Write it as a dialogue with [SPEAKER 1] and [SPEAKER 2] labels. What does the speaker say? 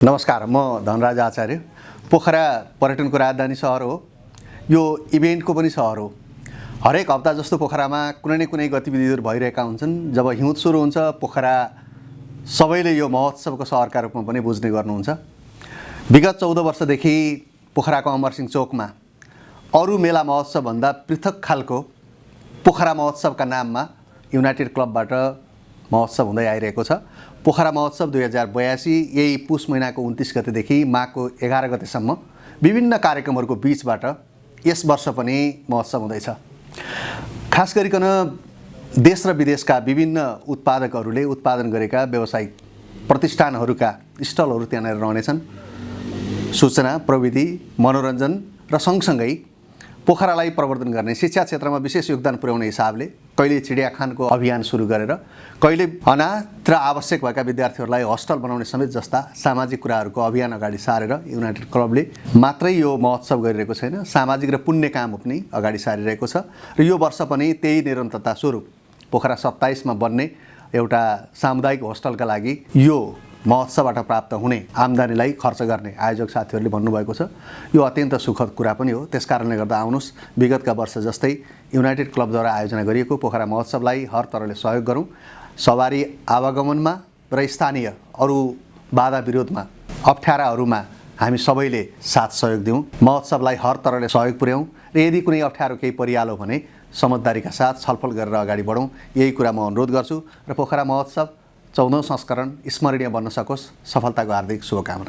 [SPEAKER 1] नमस्कार, म धनराज आचार्य। पोखरा पर्यटनको राजधानी सहर हो। यो इभेन्टको पनि सहर हो। हरेक हप्ता जस्तो पोखरामा कुनै न कुनै गतिविधिहरू भइरहेका हुन्छन्। जब हिउँद सुरु हुन्छ, पोखरा सबैले यो महोत्सवको सहरका रूपमा पनि बुझ्ने गर्नुहुन्छ। विगत 14 वर्षदेखि पोखराको अमरसिंह चोकमा अरू मेला महोत्सवभन्दा पृथक खालको पोखरा महोत्सवका नाममा युनाइटेड क्लबबाट महोत्सव हुँदै आइरहेको छ। पोखरा महोत्सव 2082 यही पुष महिनाको 29 गतेदेखि माघको 11 गतेसम्म विभिन्न कार्यक्रमहरूको बीचबाट यस वर्ष पनि महोत्सव हुँदैछ। खास गरिकन देश र विदेशका विभिन्न उत्पादकहरूले उत्पादन गरेका व्यावसायिक प्रतिष्ठानहरूका स्टलहरू त्यहाँनिर रहनेछन्। सूचना, प्रविधि, मनोरञ्जन र सँगसँगै पोखरालाई प्रवर्धन गर्ने, शिक्षा क्षेत्रमा विशेष योगदान पुर्याउने हिसाबले कहिले चिडियाखानको अभियान सुरु गरेर कहिले अनाथ र आवश्यक भएका विद्यार्थीहरूलाई हस्टल बनाउने समेत जस्ता सामाजिक कुराहरूको अभियान अगाडि सारेर युनाइटेड क्लबले मात्रै यो महोत्सव गरिरहेको छैन, सामाजिक र पुण्य काम पनि अगाडि सारिरहेको छ। र यो वर्ष पनि त्यही निरन्तरता स्वरूप पोखरा 27 मा बन्ने एउटा सामुदायिक होस्टलका लागि यो महोत्सवबाट प्राप्त हुने आम्दानीलाई खर्च गर्ने आयोजक साथीहरूले भन्नुभएको छ। यो अत्यन्त सुखद कुरा पनि हो। त्यसकारणले गर्दा आउनुहोस्, विगतका वर्ष जस्तै युनाइटेड क्लबद्वारा आयोजना गरिएको पोखरा महोत्सवलाई हर तरहले सहयोग गरौँ। सवारी आवागमनमा र स्थानीय अरू बाधा विरोधमा, अप्ठ्याराहरूमा हामी सबैले साथ सहयोग दिउँ। महोत्सवलाई हर तरहले सहयोग पुर्याउँ र यदि कुनै अप्ठ्यारो केही परिहाल्यो भने समझदारीका साथ छलफल गरेर अगाडि बढौँ। यही कुरा म अनुरोध गर्छु र पोखरा महोत्सव 14औं संस्करण स्मरणीय बन्न सकोस्। सफलताको हार्दिक शुभकामना।